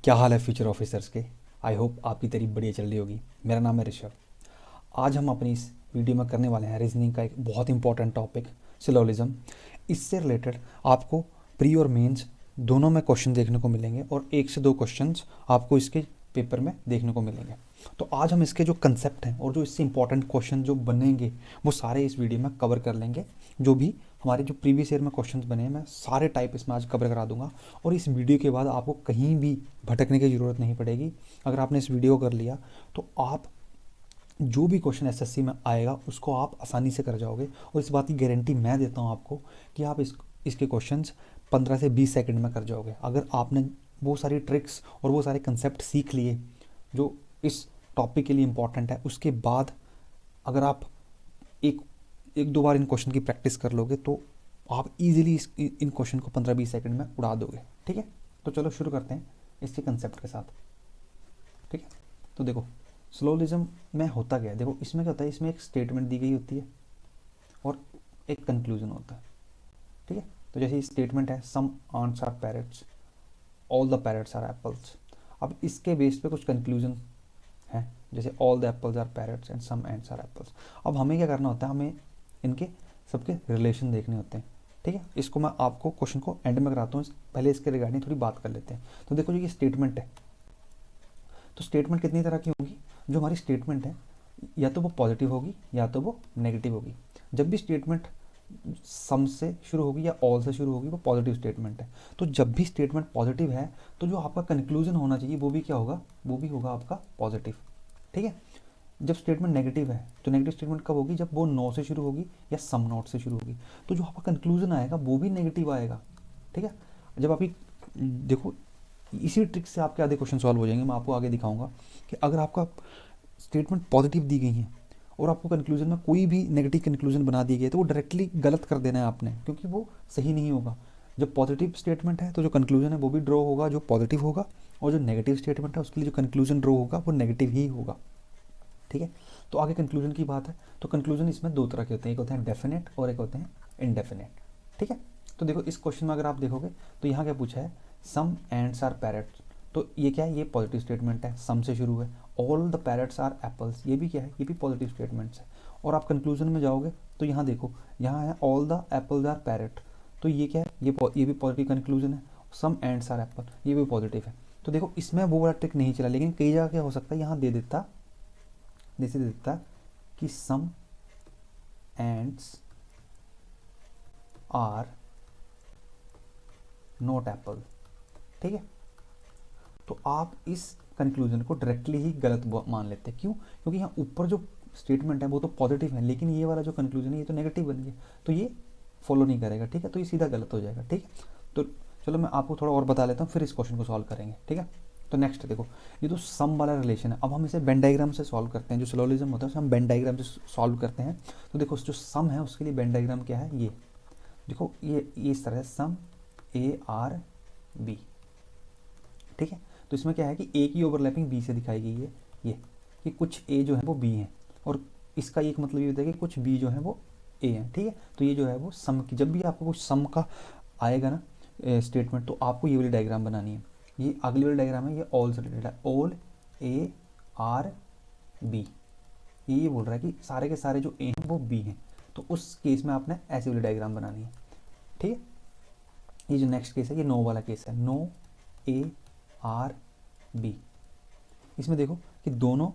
क्या हाल है future officers के। आई होप आपकी तारीफ बढ़िया चल रही होगी। मेरा नाम है ऋषभ। आज हम अपनी इस वीडियो में करने वाले हैं रीजनिंग का एक बहुत इंपॉर्टेंट टॉपिक सिलोलिज्म। इससे रिलेटेड आपको प्री और मेंस दोनों में क्वेश्चन देखने को मिलेंगे और एक से दो क्वेश्चंस आपको इसके पेपर में देखने को मिलेंगे। तो आज हम इसके जो कंसेप्ट हैं और जो इससे इंपॉर्टेंट क्वेश्चन जो बनेंगे वो सारे इस वीडियो में कवर कर लेंगे। जो भी हमारे जो प्रीवियस ईयर में क्वेश्चंस बने हैं मैं सारे टाइप इसमें आज कवर करा दूंगा। और इस वीडियो के बाद आपको कहीं भी भटकने की ज़रूरत नहीं पड़ेगी। अगर आपने इस वीडियो को कर लिया तो आप जो भी क्वेश्चन एसएससी में आएगा उसको आप आसानी से कर जाओगे। और इस बात की गारंटी मैं देता हूँ आपको कि आप इसके क्वेश्चंस 15 से 20 सेकंड में कर जाओगे। अगर आपने वो सारी ट्रिक्स और वो सारे कंसेप्ट सीख लिए जो इस टॉपिक के लिए इम्पॉर्टेंट है, उसके बाद अगर आप एक एक दो बार इन क्वेश्चन की प्रैक्टिस कर लोगे तो आप इजीली इन क्वेश्चन को 15-20 सेकंड में उड़ा दोगे। ठीक है, तो चलो शुरू करते हैं इसके कंसेप्ट के साथ। ठीक है, तो देखो स्लोलिज्म में होता क्या है। देखो इसमें क्या होता है, इसमें एक स्टेटमेंट दी गई होती है और एक कंक्लूजन होता है। ठीक है, तो जैसे स्टेटमेंट है some ants are parrots, all the parrots are apples. अब इसके बेस पे कुछ कंक्लूजन है, जैसे all the apples are parrots and some ants are apples. अब हमें क्या करना होता है, हमें इनके सबके रिलेशन देखने होते हैं। ठीक है, इसको मैं आपको क्वेश्चन को एंड में कराता हूँ, पहले इसके रिगार्डिंग थोड़ी बात कर लेते हैं। तो देखो ये स्टेटमेंट है, तो स्टेटमेंट कितनी तरह की होगी। जो हमारी स्टेटमेंट है या तो वो पॉजिटिव होगी या तो वो नेगेटिव होगी। जब भी स्टेटमेंट सम से शुरू होगी या ऑल से शुरू होगी वो पॉजिटिव स्टेटमेंट है। तो जब भी स्टेटमेंट पॉजिटिव है तो जो आपका कंक्लूजन होना चाहिए वो भी क्या होगा, वो भी होगा आपका पॉजिटिव। ठीक है, जब स्टेटमेंट नेगेटिव है तो नेगेटिव स्टेटमेंट कब होगी, जब वो नो से शुरू होगी या सम नॉट से शुरू होगी। तो जो आपका कंक्लूजन आएगा वो भी नेगेटिव आएगा। ठीक है, जब आपकी देखो इसी ट्रिक से आपके आधे क्वेश्चन सॉल्व हो जाएंगे। मैं आपको आगे दिखाऊंगा कि अगर आपका स्टेटमेंट पॉजिटिव दी गई है और आपको कंक्लूजन में कोई भी नेगेटिव कंक्लूजन बना दी गई है तो वो डायरेक्टली गलत कर देना है आपने, क्योंकि वो सही नहीं होगा। जब पॉजिटिव स्टेटमेंट है तो जो कंक्लूजन है वो भी ड्रॉ होगा जो पॉजिटिव होगा, और जो नेगेटिव स्टेटमेंट है उसके लिए जो कंक्लूजन ड्रॉ होगा वो नेगेटिव ही होगा। ठीक है, तो आगे कंक्लूजन की बात है। तो कंक्लूजन इसमें दो तरह के होते हैं, एक होते हैं डेफिनेट और एक होते हैं इनडेफिनेट। ठीक है, तो देखो इस क्वेश्चन में अगर आप देखोगे तो यहाँ क्या पूछा है, सम एंड्स आर पैरट्स। तो ये क्या है, ये पॉजिटिव स्टेटमेंट है, सम से शुरू है। All the parrots are apples, ये भी क्या है, ये भी पॉजिटिव स्टेटमेंट्स है। और आप कंक्लूजन में जाओगे तो यहाँ देखो, यहाँ है all the apples are parrot, तो ये क्या है, ये भी पॉजिटिव कंक्लूजन है। सम एंड्स आर एप्पल, ये भी पॉजिटिव है। तो देखो इसमें वो वाला ट्रिक नहीं चला, लेकिन कई जगह क्या हो सकता है, यहाँ दे देता जैसे देता कि सम एंड्स आर नॉट एप्पल। ठीक है, तो आप इस कंक्लूजन को डायरेक्टली ही गलत मान लेते हैं। क्यों, क्योंकि यहाँ ऊपर जो स्टेटमेंट है वो तो पॉजिटिव है, लेकिन ये वाला जो कंक्लूजन है ये तो नेगेटिव बन गया, तो ये फॉलो नहीं करेगा। ठीक है, तो ये सीधा गलत हो जाएगा। ठीक है, तो चलो मैं आपको थोड़ा और बता लेता हूँ, फिर इस क्वेश्चन को सॉल्व करेंगे। ठीक है, तो नेक्स्ट देखो ये तो सम वाला रिलेशन है। अब हम इसे वेन डायग्राम से सॉल्व करते हैं। जो सिलोलिज्म होता है उसे हम वेन डायग्राम से सॉल्व करते हैं। तो देखो जो सम है उसके लिए वेन डायग्राम क्या है, ये देखो ये इस तरह है, सम ए आर बी। ठीक है, तो इसमें क्या है कि ए की ओवरलैपिंग बी से दिखाई गई है, ये कि कुछ ए जो है वो बी है, और इसका एक मतलब ये होता है कि कुछ बी जो है वो ए है। ठीक है, तो ये जो है वो सम की, जब भी आपको कुछ सम का आएगा ना स्टेटमेंट तो आपको ये वाली डायग्राम बनानी है। ये अगली वाली डायग्राम है, ये ऑल से रिलेटेड है, ऑल ए आर बी। ये बोल रहा है कि सारे के सारे जो ए हैं वो बी हैं, तो उस केस में आपने ऐसी वाली डायग्राम बनानी है। ठीक है, ये जो नेक्स्ट केस है ये नो वाला केस है, नो ए आर बी। इसमें देखो कि दोनों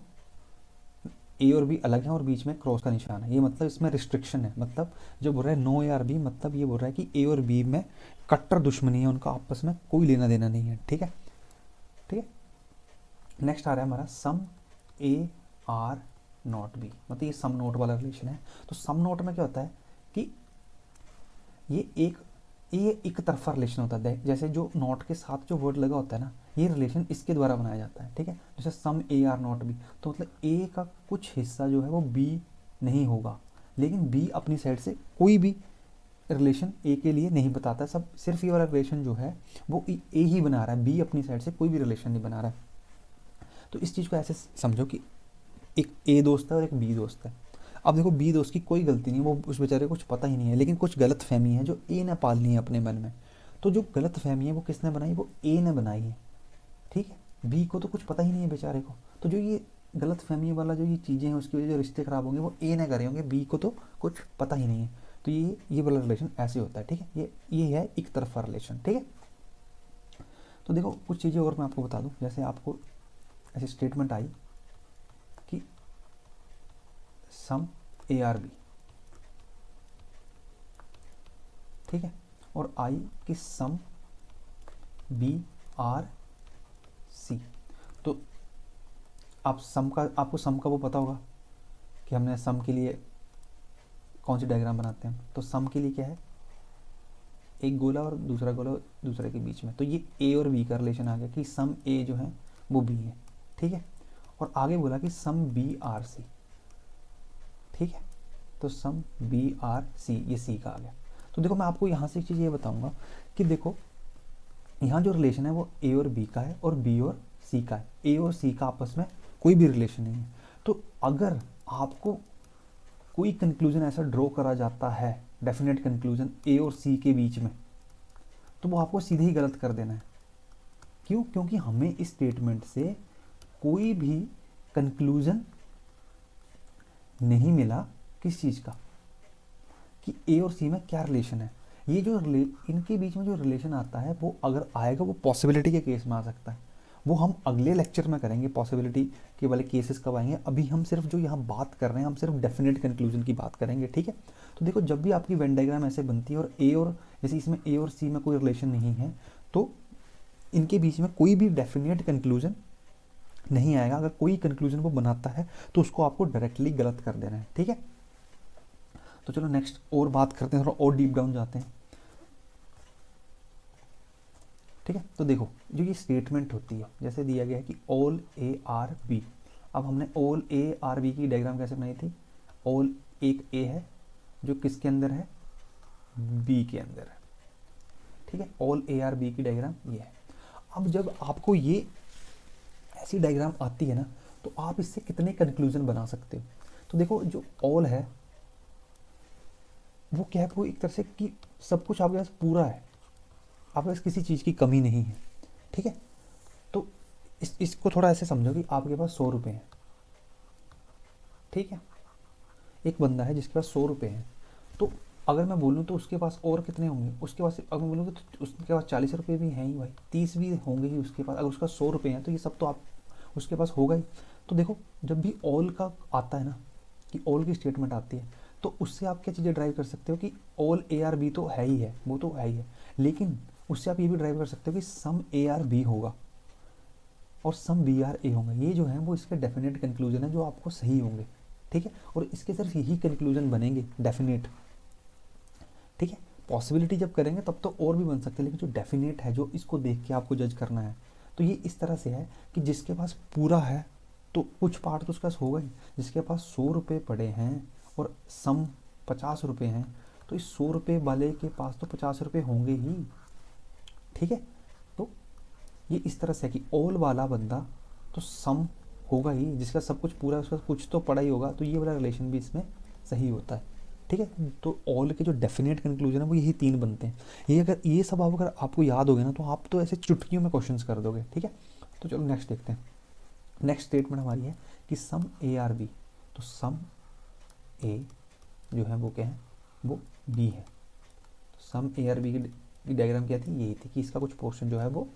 ए और बी अलग हैं और बीच में क्रॉस का निशान है, ये मतलब इसमें रिस्ट्रिक्शन है। मतलब जो बोल रहा है नो ए आर बी, मतलब ये बोल रहा है कि ए और बी में कट्टर दुश्मनी है, उनका आपस में कोई लेना देना नहीं है। ठीक है, ठीक है, नेक्स्ट आ रहा है हमारा सम ए आर नॉट बी, मतलब ये सम नोट वाला रिलेशन है। तो सम नोट में क्या होता है कि ये एक तरफा रिलेशन होता है। जैसे जो नॉट के साथ जो वर्ड लगा होता है ना, ये रिलेशन इसके द्वारा बनाया जाता है। ठीक है, जैसे सम ए आर नॉट बी, तो मतलब ए का कुछ हिस्सा जो है वो बी नहीं होगा, लेकिन बी अपनी साइड से कोई भी रिलेशन ए के लिए नहीं बताता। सब सिर्फ ये वाला रिलेशन जो है वो ए ही बना रहा है, बी अपनी साइड से कोई भी रिलेशन नहीं बना रहा है। तो इस चीज़ को ऐसे समझो कि एक ए दोस्त है और एक बी दोस्त है। अब देखो बी दोस्त की कोई गलती नहीं, वो उस बेचारे को कुछ पता ही नहीं है, लेकिन कुछ गलत फहमी है जो ए ने पालनी है अपने मन में। तो जो गलत फहमी है वो किसने बनाई, वो ए ने बनाई है। ठीक है, बी को तो कुछ पता ही नहीं है बेचारे को, तो जो ये गलत फहमी वाला जो ये चीज़ें हैं उसकी वजह से जो रिश्ते खराब होंगे वो ए ने करे होंगे, बी को तो कुछ पता ही नहीं है। तो ये वाला रिलेशन ऐसे होता है, ठीक है। ये है एक तरफा रिलेशन, ठीक है। तो देखो कुछ चीज़ें और मैं आपको बता दूं, जैसे आपको ऐसी स्टेटमेंट आई कि सम ए आर बी, ठीक है, और आई कि सम बी आर सी। तो आपको सम का वो पता होगा कि हमने सम के लिए कौन सी डायग्राम बनाते हैं। तो सम के लिए क्या है, एक गोला और दूसरा गोला दूसरे के बीच में, तो ये ए और बी का रिलेशन आ गया कि सम ए जो है वो बी है, ठीक है। और आगे बोला कि सम बी आर सी, ठीक है, तो सम बी आर सी, ये सी का आ गया। तो देखो मैं आपको यहाँ से एक चीज़ ये बताऊँगा कि देखो यहाँ जो रिलेशन है वो ए और बी का है और बी और सी का है। ए और सी का आपस में कोई भी रिलेशन नहीं है। तो अगर आपको कोई कंक्लूजन ऐसा ड्रॉ करा जाता है, डेफिनेट कंक्लूजन ए और सी के बीच में, तो वो आपको सीधे ही गलत कर देना है। क्यों? क्योंकि हमें इस स्टेटमेंट से कोई भी कंक्लूजन नहीं मिला किस चीज़ का, कि ए और सी में क्या रिलेशन है। ये जो इनके बीच में जो रिलेशन आता है वो अगर आएगा वो पॉसिबिलिटी के केस में आ सकता है, वो हम अगले लेक्चर में करेंगे। पॉसिबिलिटी के वाले केसेस कब आएंगे, अभी हम सिर्फ जो यहाँ बात कर रहे हैं हम सिर्फ डेफिनेट कंक्लूजन की बात करेंगे, ठीक है। तो देखो जब भी आपकी वेन डायग्राम ऐसे बनती है और ए और जैसे इसमें ए और सी में कोई रिलेशन नहीं है तो इनके बीच में कोई भी डेफिनेट कंक्लूजन नहीं आएगा। अगर कोई कंक्लूजन वो बनाता है तो उसको आपको डायरेक्टली गलत कर देना है, ठीक है। तो चलो नेक्स्ट और बात करते हैं, थोड़ा और डीप डाउन जाते हैं, ठीक है। तो देखो जो ये स्टेटमेंट होती है, जैसे दिया गया है कि ऑल ए आर बी। अब हमने ऑल ए आर बी की डायग्राम कैसे बनाई थी, ऑल एक ए है जो किसके अंदर है, बी के अंदर है, ठीक है। ऑल ए आर बी की डायग्राम ये है। अब जब आपको ये ऐसी डायग्राम आती है ना तो आप इससे कितने कंक्लूजन बना सकते हो। तो देखो जो ऑल है वो क्या है, वो एक तरह से कि सब कुछ आपके पास पूरा है, आपके पास किसी चीज़ की कमी नहीं है, ठीक है। तो इसको थोड़ा ऐसे समझो कि आपके पास 100 रुपये हैं, ठीक है। एक बंदा है जिसके पास 100 रुपये हैं, तो अगर मैं बोलूँ तो उसके पास और कितने होंगे, उसके पास अगर मैं बोलूँगा तो उसके पास 40 रुपये भी हैं ही भाई, 30 भी होंगे ही उसके पास। अगर उसका 100 रुपये हैं तो ये सब तो आप उसके पास होगा ही। तो देखो जब भी ऑल का आता है ना कि ऑल की स्टेटमेंट आती है तो उससे आप क्या चीज़ें ड्राइव कर सकते हो कि ऑल ए आर बी तो है ही है, वो तो है ही है, लेकिन उससे आप ये भी ड्राइव कर सकते हो कि सम ए आर बी होगा और सम बी आर ए होंगे। ये जो है वो इसके डेफिनेट कंक्लूजन है जो आपको सही होंगे, ठीक है। और इसके सिर्फ यही कंक्लूजन बनेंगे डेफिनेट, ठीक है। पॉसिबिलिटी जब करेंगे तब तो और भी बन सकते हैं, लेकिन जो डेफिनेट है जो इसको देख के आपको जज करना है तो ये इस तरह से है कि जिसके पास पूरा है तो कुछ पार्ट तो उसके पास होगा ही। जिसके पास 100 रुपये पड़े हैं और सम 50 रुपये हैं तो इस 100 रुपये वाले के पास तो 50 रुपये होंगे ही, ठीक है। तो ये इस तरह से है कि ऑल वाला बंदा तो सम होगा ही, जिसका सब कुछ पूरा है उसका कुछ तो पड़ा ही होगा, तो ये वाला रिलेशन भी इसमें सही होता है, ठीक है। तो ऑल के जो डेफिनेट कंक्लूजन है वो यही 3 बनते हैं। ये सब अगर आपको याद हो गया ना तो आप तो ऐसे चुटकियों में क्वेश्चंस कर दोगे, ठीक है। तो चलो नेक्स्ट देखते हैं। नेक्स्ट स्टेटमेंट हमारी है कि सम ए आर बी, तो सम ए जो है वो क्या है, वो बी है। तो सम ए आर बी की डायग्राम क्या थी, यही थी कि इसका कुछ पोर्शन जो है वो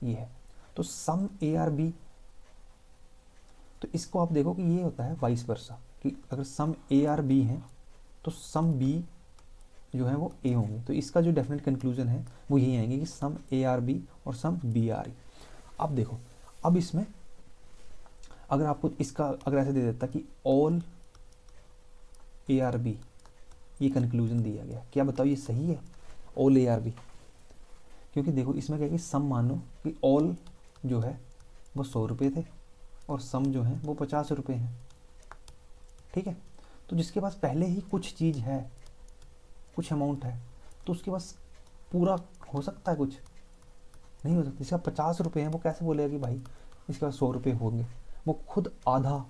ये है। तो सम ए आर बी, तो इसको आप देखो कि ये होता है वाइस वर्सा, कि अगर सम ए आर बी है तो सम बी जो है वो ए होंगे। तो इसका जो डेफिनेट कंक्लूजन है वो यही आएंगे कि सम ए आर बी और सम बी आर ई। अब देखो अब इसमें अगर आपको इसका अगर ऐसे दे देता कि ऑल ए आर बी, ये कंक्लूजन दिया गया, क्या बताओ ये सही है ऑल ए आर बी? क्योंकि देखो इसमें क्या है कि सम मानो कि ऑल जो है वो 100 रुपये थे और सम जो है वो 50 रुपये हैं, ठीक है। तो जिसके पास पहले ही कुछ चीज़ है, कुछ अमाउंट है, तो उसके पास पूरा हो सकता है, कुछ नहीं हो सकता। जिसका 50 रुपये हैं वो कैसे बोलेगा कि भाई इसके पास 100 रुपये होंगे, वो खुद आधा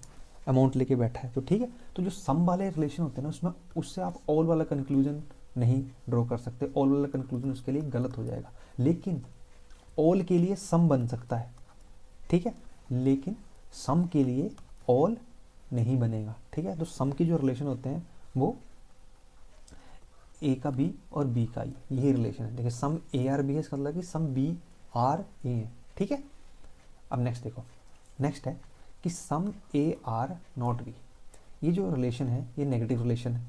अमाउंट लेके बैठा है। तो ठीक है, तो जो सम वाले रिलेशन होते हैं ना उसमें उससे आप ऑल वाला कंक्लूजन नहीं ड्रॉ कर सकते, ऑल वाला कंक्लूजन उसके लिए गलत हो जाएगा। लेकिन ऑल के लिए सम बन सकता है, ठीक है, लेकिन सम के लिए ऑल नहीं बनेगा। ठीक है, तो सम के जो रिलेशन होते हैं वो ए का बी और बी का ई, यही रिलेशन है। देखिए सम ए आर बी है, इसका मतलब कि सम बी आर ए है। ठीक है, अब नेक्स्ट देखो, नेक्स्ट है कि सम ए आर नॉट बी। ये जो रिलेशन है ये नेगेटिव रिलेशन है,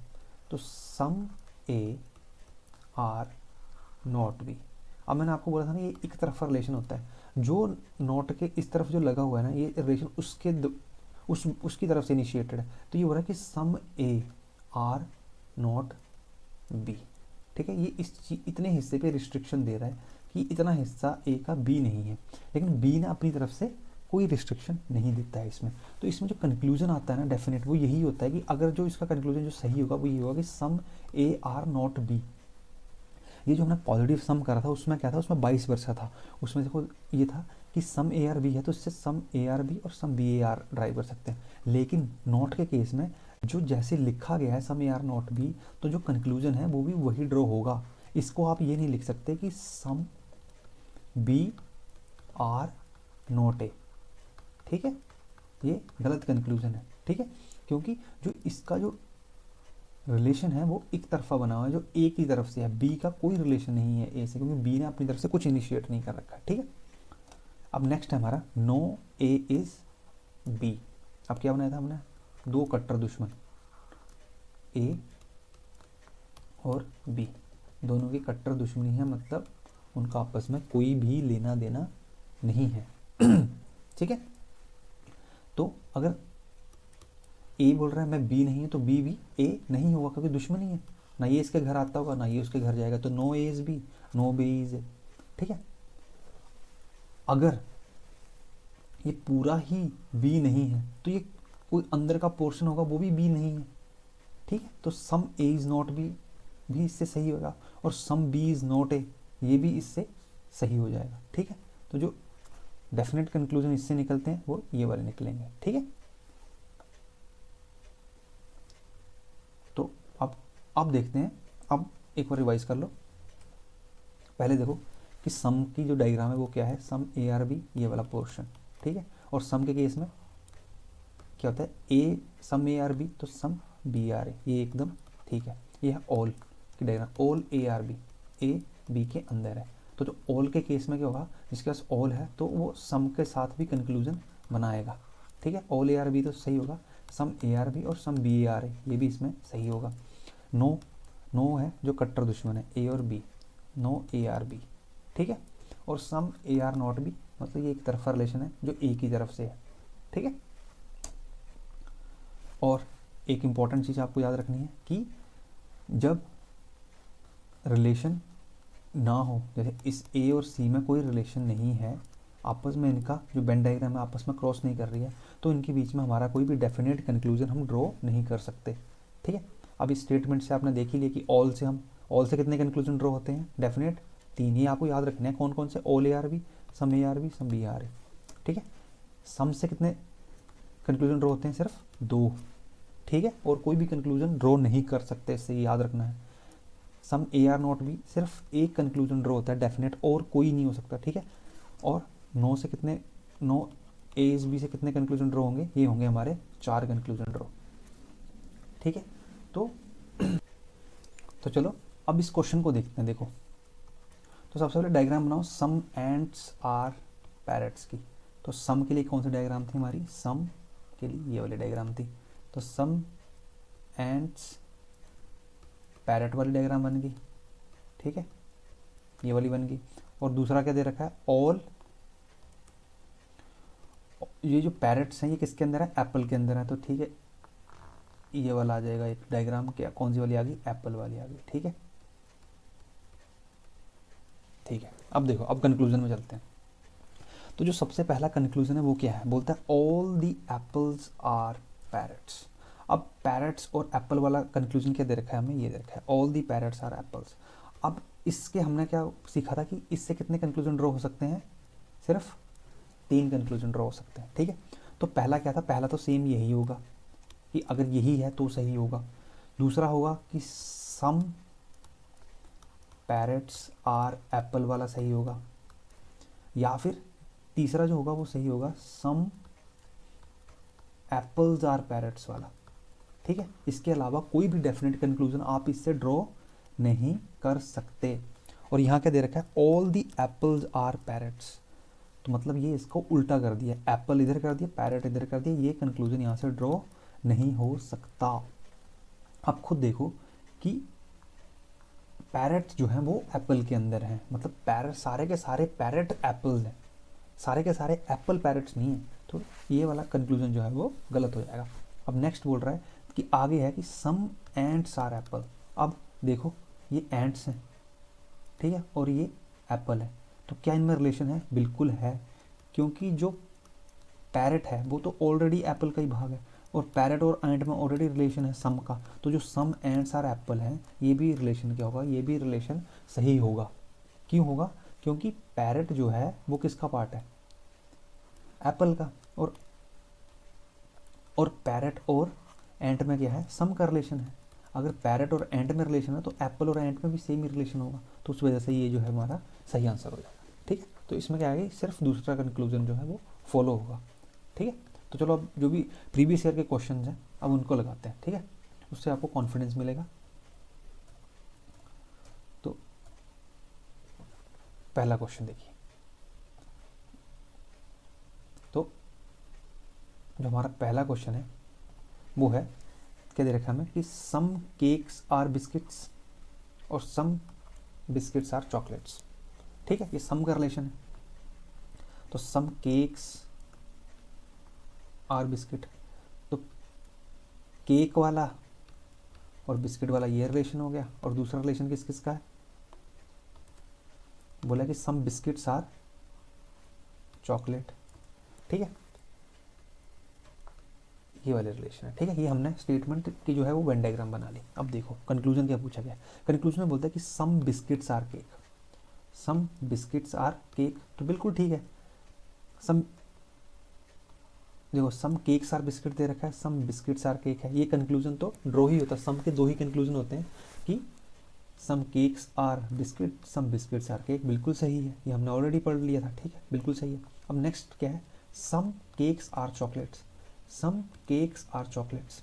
तो some A are not B. अब मैंने आपको बोला था ना ये एक तरफा रिलेशन होता है, जो नॉट के इस तरफ जो लगा हुआ है ना ये रिलेशन उसकी तरफ से इनिशिएटेड है। तो ये हो रहा है कि सम ए आर नॉट बी। ठीक है, ये इतने हिस्से पे रिस्ट्रिक्शन दे रहा है कि इतना हिस्सा ए का बी नहीं है, लेकिन बी ने अपनी तरफ से कोई रिस्ट्रिक्शन नहीं देता है इसमें। तो इसमें जो कंक्लूजन आता है ना डेफिनेट, वो यही होता है कि अगर जो इसका कंक्लूजन जो सही होगा वो ये होगा कि सम ए आर नॉट बी। ये जो हमने पॉजिटिव सम करा था उसमें क्या था, उसमें 22 वर्ष था। उसमें देखो ये था कि सम ए आर बी है तो इससे सम ए आर बी और some B A are derive कर सकते हैं। लेकिन नॉट के केस में जो जैसे लिखा गया है सम ए आर नॉट बी, तो जो कंक्लूजन है वो भी वही ड्रॉ होगा। इसको आप ये नहीं लिख सकते कि some B are not A. ठीक है, ये गलत कंक्लूजन है। ठीक है, क्योंकि जो इसका जो रिलेशन है वो एक तरफा बना हुआ है, जो ए की तरफ से है, बी का कोई रिलेशन नहीं है ए से, क्योंकि बी ने अपनी तरफ से कुछ इनिशिएट नहीं कर रखा है। ठीक है, अब नेक्स्ट है हमारा नो ए इज बी। अब क्या बनाया था हमने, दो कट्टर दुश्मन ए और बी, दोनों की कट्टर दुश्मनी है, मतलब उनका आपस में कोई भी लेना देना नहीं है। ठीक है, तो अगर ए बोल रहा है मैं बी नहीं है तो बी भी ए नहीं होगा, क्योंकि दुश्मनी है, ना ये इसके घर आता होगा ना ये उसके घर जाएगा, तो no A is B, no B is A. ठीक है, अगर ये पूरा ही बी नहीं है तो ये कोई अंदर का पोर्शन होगा वो भी बी नहीं है। ठीक है, तो some A is not B भी इससे सही होगा, और some B is not A ये भी इससे सही हो जाएगा। ठीक है, तो जो डेफिनेट कंक्लूजन इससे निकलते हैं वो ये वाले निकलेंगे। ठीक है, तो अब देखते हैं, अब एक बार रिवाइज कर लो। पहले देखो कि सम की जो डायग्राम है वो क्या है, सम ए आर बी ये वाला पोर्शन। ठीक है, और सम के केस में क्या होता है, ए सम ए आर बी तो सम बी आर ए, ये एकदम ठीक है। ये है ऑल की diagram, all A are B, A B के अंदर है। तो जो ऑल के केस में क्या होगा, जिसके पास ऑल है तो वो सम के साथ भी कंक्लूजन बनाएगा। ठीक है, ऑल ए आर बी तो सही होगा, सम ए आर बी और some B A R A ये भी इसमें सही होगा। नो नो है जो कट्टर दुश्मन है ए और B, no A are B. ठीक है, और some A are not B, मतलब ये एक तरफा रिलेशन है जो ए की तरफ से है। ठीक है, और एक इम्पॉर्टेंट चीज़ आपको याद रखनी है कि जब रिलेशन ना हो, जैसे इस ए और सी में कोई रिलेशन नहीं है, आपस में इनका जो वेन डायग्राम है आपस में क्रॉस नहीं कर रही है, तो इनके बीच में हमारा कोई भी डेफिनेट कंक्लूजन हम ड्रॉ नहीं कर सकते। ठीक है, अब इस स्टेटमेंट से आपने देख ही लिया कि ऑल से कितने कंक्लूजन ड्रॉ होते हैं, डेफिनेट 3 ही आपको याद रखने हैं। कौन कौन से, all A are B, some A are B, some B are A. ठीक है, सम से कितने कंक्लूजन ड्रॉ होते हैं, सिर्फ 2। ठीक है, और कोई भी कंक्लूजन ड्रॉ नहीं कर सकते, इससे याद रखना है। सम ए आर नॉट बी सिर्फ एक कंक्लूजन ड्रॉ होता है डेफिनेट, और कोई नहीं हो सकता। ठीक है, और नो से कितने, नो ए इज बी से कितने कंक्लूजन ड्रॉ होंगे, ये होंगे हमारे 4 कंक्लूजन ड्रॉ। ठीक है, तो चलो अब इस क्वेश्चन को देखते हैं। देखो, तो सबसे पहले डायग्राम बनाओ सम एंड्स आर पैरट्स की। तो सम के लिए कौन सी डायग्राम थी हमारी, सम के लिए ये वाली डायग्राम थी। तो सम एंड्स पैरट वाली डायग्राम बन गई। ठीक है, ये वाली बन गई। और दूसरा क्या दे रखा है, ऑल, ये जो पैरट्स हैं ये किसके अंदर है, एप्पल के अंदर है। तो ठीक है, ये वाला आ जाएगा एक डायग्राम, क्या कौन सी वाली आ गई, एप्पल वाली आ गई। ठीक है, ठीक है, अब देखो, अब कंक्लूजन में चलते हैं। तो जो सबसे पहला कंक्लूजन है वो क्या है, बोलता है all the apples are parrots. अब पैरट्स और एप्पल वाला कंक्लूजन क्या दे रखा है हमें, ये दे रखा है all the parrots are apples. अब इसके हमने क्या सीखा था कि इससे कितने कंक्लूजन ड्रॉ हो सकते हैं, सिर्फ 3 कंक्लूजन ड्रॉ हो सकते हैं। ठीक है, तो पहला क्या था, पहला तो सेम यही होगा कि अगर यही है तो सही होगा। दूसरा होगा कि सम पैरट्स आर एप्पल वाला सही होगा, या फिर तीसरा जो होगा वो सही होगा, सम एप्पल्स आर पैरट्स वाला। ठीक है, इसके अलावा कोई भी डेफिनेट कंक्लूजन आप इससे ड्रॉ नहीं कर सकते। और यहाँ क्या दे रखा है, all the apples are parrots, तो मतलब ये इसको उल्टा कर दिया, एप्पल इधर कर दिया, पैरट इधर कर दिया, ये कंक्लूजन यहाँ से ड्रॉ नहीं हो सकता। आप खुद देखो कि पैरट जो है वो एप्पल के अंदर है, मतलब पैरट, सारे के सारे पैरट एप्पल्स हैं, सारे के सारे एप्पल पैरट्स नहीं है, तो ये वाला कंक्लूजन जो है वो गलत हो जाएगा। अब नेक्स्ट बोल रहा है कि आगे है कि सम एंट्स आर एप्पल। अब देखो ये एंट्स हैं, ठीक है, और ये एप्पल है, तो क्या इनमें रिलेशन है? बिल्कुल है, क्योंकि जो पैरट है वो तो ऑलरेडी एप्पल का ही भाग है, और पैरट और एंट में ऑलरेडी रिलेशन है सम का, तो जो सम एंट्स आर एप्पल है, ये भी रिलेशन क्या होगा? ये भी रिलेशन सही होगा। क्यों होगा? क्योंकि पैरट जो है वो किसका पार्ट है? एप्पल का। और पैरट और एंट में क्या है? सम का रिलेशन है। अगर पैरट और एंट में रिलेशन है तो एप्पल और एंट में भी सेम ही रिलेशन होगा, तो उस वजह से ये जो है हमारा सही आंसर हो जाएगा। ठीक है, तो इसमें क्या है, सिर्फ दूसरा कंक्लूजन जो है वो फॉलो होगा। ठीक है, तो चलो अब जो भी प्रीवियस ईयर के क्वेश्चन हैं अब उनको लगाते हैं। ठीक है, उससे आपको कॉन्फिडेंस मिलेगा। तो पहला क्वेश्चन देखिए, तो जो हमारा पहला क्वेश्चन है वो है, क्या दे रखा है हमें कि सम केक्स आर बिस्किट्स और सम बिस्किट्स आर चॉकलेट्स। ठीक है, ये सम का रिलेशन है, तो सम केक्स आर बिस्किट, तो केक वाला और बिस्किट वाला ये रिलेशन हो गया, और दूसरा रिलेशन किस किस का है? बोला कि सम बिस्किट्स आर चॉकलेट। ठीक है, ये वाले रिलेशन है। ठीक है, ये हमने स्टेटमेंट की जो है वो वेन डायग्राम बना ली। अब देखो कंक्लूजन क्या पूछा गया। कंक्लूजन में बोलता है कि some biscuits are cake, some biscuits are cake, तो बिल्कुल ठीक है। सम, देखो सम केक्स आर बिस्किट दे रखा है, सम बिस्किट्स आर केक है, ये कंक्लूजन तो ड्रॉ ही होता है। सम के दो ही कंक्लूजन होते हैं कि some cakes are biscuit, some biscuits are cake, बिल्कुल सही है, ये हमने ऑलरेडी पढ़ लिया था। ठीक है, बिल्कुल सही है। अब नेक्स्ट क्या है, some cakes are chocolates, some cakes are chocolates.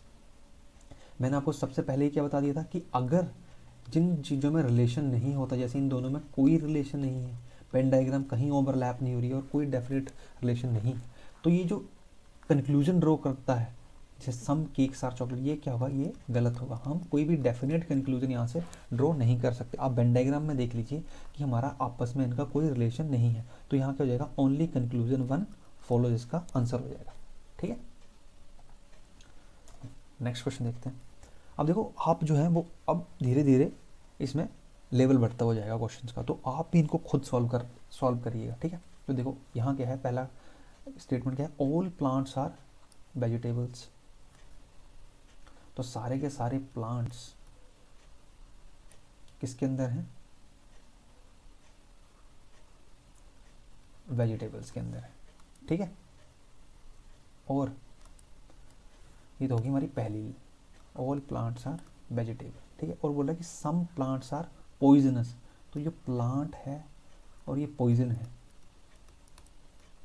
मैंने आपको सबसे पहले ही क्या बता दिया था कि अगर जिन चीज़ों में रिलेशन नहीं होता, जैसे इन दोनों में कोई रिलेशन नहीं है, पेन डायग्राम कहीं ओवरलैप नहीं हो रही है और कोई डेफिनेट रिलेशन नहीं, तो ये जो कंक्लूजन ड्रॉ करता है जैसे सम केक्स आर चॉकलेट, ये क्या होगा? ये गलत होगा। हम कोई भी डेफिनेट कंक्लूजन यहाँ से ड्रॉ नहीं कर सकते। आप पेन डायग्राम में देख लीजिए कि हमारा आपस में इनका कोई रिलेशन नहीं है, तो यहाँ क्या हो जाएगा? ओनली कंक्लूजन वन फॉलो, जिसका आंसर हो जाएगा। ठीक है, नेक्स्ट क्वेश्चन देखते हैं। अब देखो आप जो है वो अब धीरे धीरे इसमें लेवल बढ़ता हो जाएगा क्वेश्चंस का, तो आप भी इनको खुद सॉल्व करिएगा। ठीक है, तो देखो यहाँ क्या है, पहला स्टेटमेंट क्या है? ऑल प्लांट्स आर वेजिटेबल्स, तो सारे के सारे प्लांट्स किसके अंदर हैं? वेजिटेबल्स के अंदर है। ठीक है, और ये तो होगी हमारी पहली, ऑल प्लांट्स आर वेजिटेबल। ठीक है, और बोला कि सम प्लांट्स आर पॉइजनस, तो ये प्लांट है और ये पॉइजन है,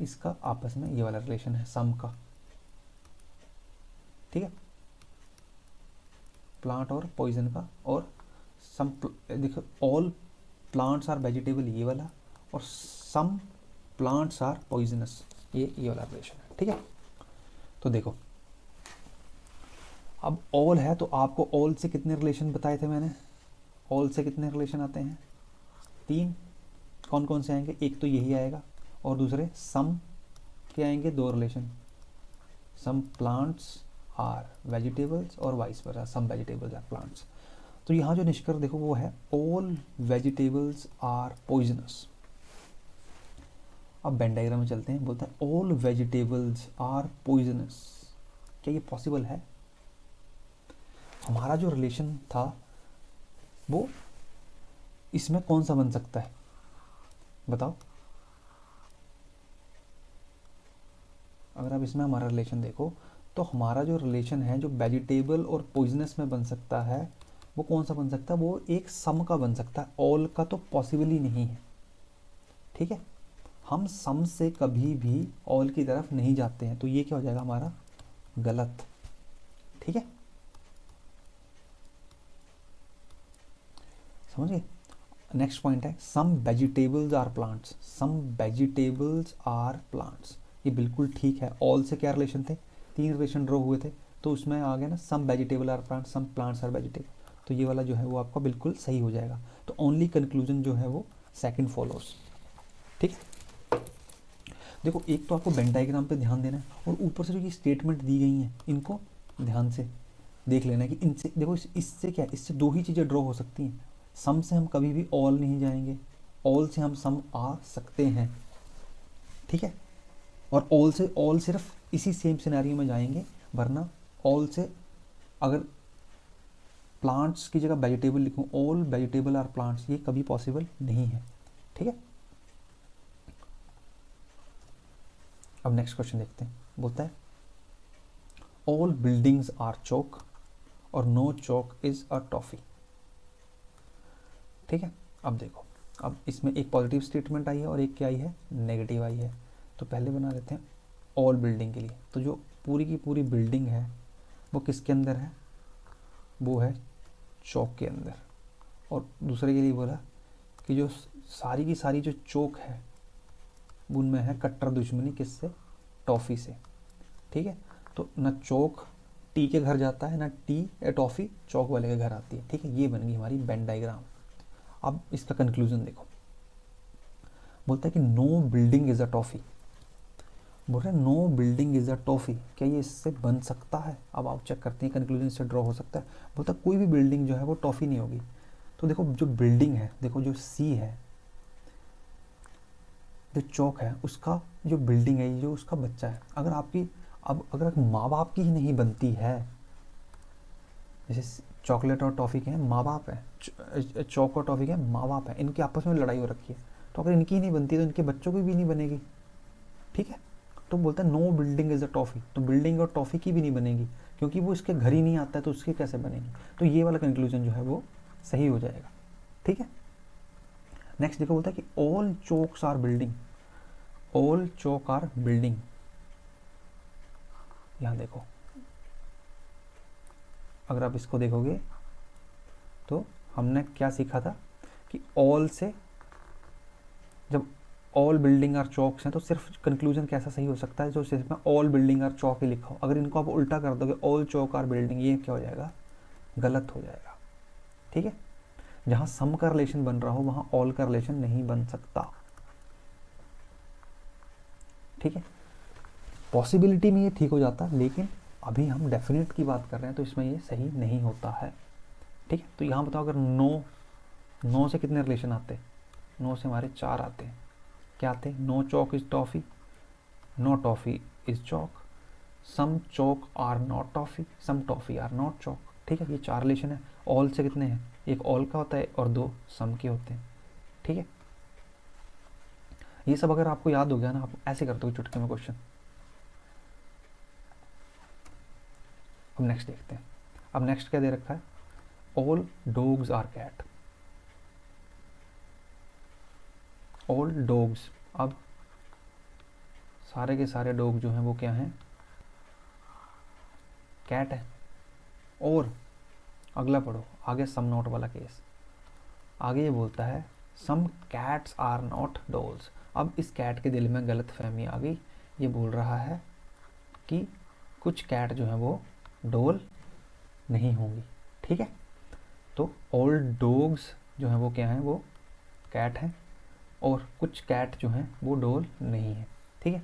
इसका आपस में ये वाला रिलेशन है सम का। ठीक है, प्लांट और पॉइजन का, और सम, देखो ऑल प्लांट्स आर वेजिटेबल ये वाला, और सम प्लांट्स आर पॉइजनस, ये वाला रिलेशन है। ठीक है, तो देखो अब ऑल है, तो आपको ऑल से कितने रिलेशन बताए थे मैंने? ऑल से कितने रिलेशन आते हैं? 3। कौन कौन से आएंगे? एक तो यही आएगा, और दूसरे सम के आएंगे 2 relation, some plants are vegetables और vice versa, some vegetables are plants. तो यहाँ जो निष्कर्ष देखो वो है ऑल वेजिटेबल्स आर पॉइजनस। अब वेन डायग्राम में चलते हैं, बोलता है ऑल वेजिटेबल्स आर पॉइजनस। क्या ये पॉसिबल है? हमारा जो रिलेशन था वो इसमें कौन सा बन सकता है? बताओ, अगर आप इसमें हमारा रिलेशन देखो तो हमारा जो रिलेशन है जो वेजिटेबल और पॉइजनस में बन सकता है वो कौन सा बन सकता है? वो एक सम का बन सकता है, ऑल का तो पॉसिबल ही नहीं है। ठीक है, हम सम से कभी भी ऑल की तरफ नहीं जाते हैं, तो ये क्या हो जाएगा हमारा गलत। ठीक है, समझ गए। नेक्स्ट पॉइंट है some vegetables are plants, some vegetables are plants, ये बिल्कुल ठीक है। ऑल से क्या रिलेशन थे, 3 रिलेशन ड्रॉ हुए थे, तो उसमें आ गया ना some vegetable are plants, some plants are vegetable, तो ये वाला जो है वो आपका बिल्कुल सही हो जाएगा। तो ओनली कंक्लूजन जो है वो सेकंड फॉलोज। ठीक है, देखो एक तो आपको वेन डायग्राम पे ध्यान देना है, और ऊपर से जो ये स्टेटमेंट दी गई हैं इनको ध्यान से देख लेना है कि इनसे देखो इससे क्या है, इससे 2 ही चीज़ें ड्रॉ हो सकती हैं। सम से हम कभी भी ऑल नहीं जाएंगे, ऑल से हम सम आ सकते हैं। ठीक है, और ऑल से ऑल सिर्फ इसी सेम सिनेरियो में जाएंगे, वरना ऑल से अगर प्लांट्स की जगह वेजिटेबल लिखूं, ऑल वेजिटेबल आर प्लांट्स, ये कभी पॉसिबल नहीं है। ठीक है, अब नेक्स्ट क्वेश्चन देखते हैं। बोलता है ऑल बिल्डिंग्स आर चौक और no chalk is a toffee. ठीक है, अब देखो, अब इसमें एक पॉजिटिव स्टेटमेंट आई है और एक क्या आई है, नेगेटिव आई है। तो पहले बना लेते हैं ऑल बिल्डिंग के लिए, तो जो पूरी की पूरी बिल्डिंग है वो किसके अंदर है, वो है चौक के अंदर। और दूसरे के लिए बोला कि जो सारी की सारी जो चौक है उनमें है कट्टर दुश्मनी किससे, टॉफ़ी से। ठीक है, तो ना चौक टी के घर जाता है, ना टी या टॉफ़ी चौक वाले के घर आती है। ठीक है, ये बन गई हमारी वेन डायग्राम। अब इसका कंक्लूजन देखो, बोलता है कि no building is a toffee. बोल रहे हैं no building is a toffee, क्या ये इससे बन सकता है। अब आप चेक करते हैं कंक्लूजन से ड्रॉ हो सकता है। बोलता है कोई भी बिल्डिंग जो है वो टॉफ़ी नहीं होगी। तो देखो जो बिल्डिंग है, देखो जो सी है, जो चौक है, उसका जो बिल्डिंग है, जो उसका बच्चा है, अगर आपकी अब अगर माँ बाप की ही नहीं बनती है, जैसे चॉकलेट और टॉफ़ी के हैं माँ बाप है, चौक और टॉफ़ी के हैं माँ बाप है, इनकी आपस में लड़ाई हो रखी है, तो अगर इनकी ही नहीं बनती तो इनके बच्चों की भी नहीं बनेगी। ठीक है, तो बोलता है no building is a toffee, तो बिल्डिंग और टॉफ़ी की भी नहीं बनेगी, क्योंकि वो इसके घर ही नहीं आता है, तो उसकी कैसे बनेगी। तो ये वाला कंक्लूजन जो है वो सही हो जाएगा। ठीक है, नेक्स्ट देखो, बोलता है कि all chalks are building, all chalk are building. यहाँ देखो, अगर आप इसको देखोगे तो हमने क्या सीखा था कि ऑल से जब ऑल बिल्डिंग आर चौक्स हैं तो सिर्फ कंक्लूजन कैसा सही हो सकता है, जो सिर्फ में ऑल बिल्डिंग आर चौक ही लिखा हो। अगर इनको आप उल्टा कर दोगे ऑल चौक आर बिल्डिंग, ये क्या हो जाएगा, गलत हो जाएगा। ठीक है, जहाँ सम का रिलेशन बन रहा हो वहाँ ऑल का रिलेशन नहीं बन सकता। ठीक है, पॉसिबिलिटी में ये ठीक हो जाता, लेकिन अभी हम डेफिनेट की बात कर रहे हैं तो इसमें ये सही नहीं होता है। ठीक है, तो यहाँ बताओ अगर नो से कितने रिलेशन आते हैं, नो से हमारे 4 आते हैं। क्या आते हैं, no chalk is toffee, no toffee is chalk, some chalk are not toffee, some toffee are not chalk. ठीक है, ये 4 रिलेशन है। ऑल से कितने हैं, एक ऑल का होता है और 2 सम के होते हैं। ठीक है, ये सब अगर आपको याद हो गया ना, आप ऐसे कर दोगे चुटकी में क्वेश्चन। अब नेक्स्ट देखते हैं। अब नेक्स्ट क्या दे रखा है, all dogs are cat, all dogs. अब सारे के सारे डॉग जो हैं वो क्या हैं, कैट है। और अगला पढ़ो, आगे सम नॉट वाला केस, आगे ये बोलता है some cats are not dolls. अब इस कैट के दिल में गलत फहमी आ गई, ये बोल रहा है कि कुछ कैट जो है वो डॉल नहीं होंगी। ठीक है, तो ऑल डॉग्स जो हैं वो क्या हैं, वो कैट हैं, और कुछ कैट जो हैं वो डॉल नहीं है। ठीक है,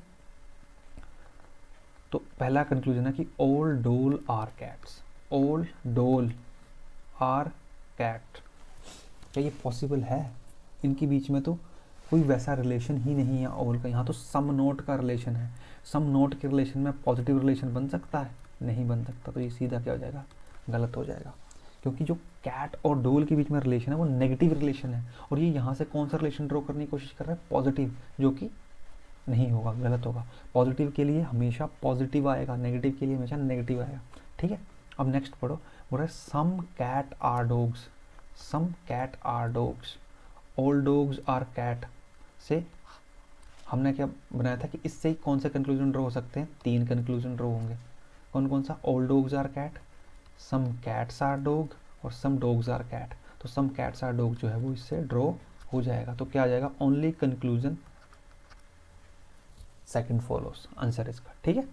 तो पहला कंक्लूजन है कि all doll are cats, all doll are cat. क्या ये पॉसिबल है, इनके बीच में तो कोई वैसा रिलेशन ही नहीं है ऑल का। यहाँ तो सम नोट का रिलेशन है, सम नोट के रिलेशन में पॉजिटिव रिलेशन बन सकता है, नहीं बन सकता। तो ये सीधा क्या हो जाएगा, गलत हो जाएगा, क्योंकि जो कैट और डोल के बीच में रिलेशन है वो नेगेटिव रिलेशन है, और ये यहाँ से कौन सा रिलेशन ड्रॉ करने की कोशिश कर रहा है, पॉजिटिव, जो कि नहीं होगा, गलत होगा। पॉजिटिव के लिए हमेशा पॉजिटिव आएगा, नेगेटिव के लिए हमेशा नेगेटिव आएगा। ठीक है, अब नेक्स्ट पढ़ो, बोल रहा है some cat are dogs, some cat are dogs, all dogs are cat से हमने क्या बनाया था कि इससे ही कौन से कंक्लूजन ड्रॉ हो सकते हैं, 3 कंक्लूजन ड्रॉ होंगे। कौन कौन सा, all dogs are cat, some cats are dog और सम डॉग्स आर कैट। तो सम कैट्स आर डॉग जो है वो इससे ड्रॉ हो जाएगा। तो क्या आ जाएगा, only conclusion second follows, answer इसका। ठीक है।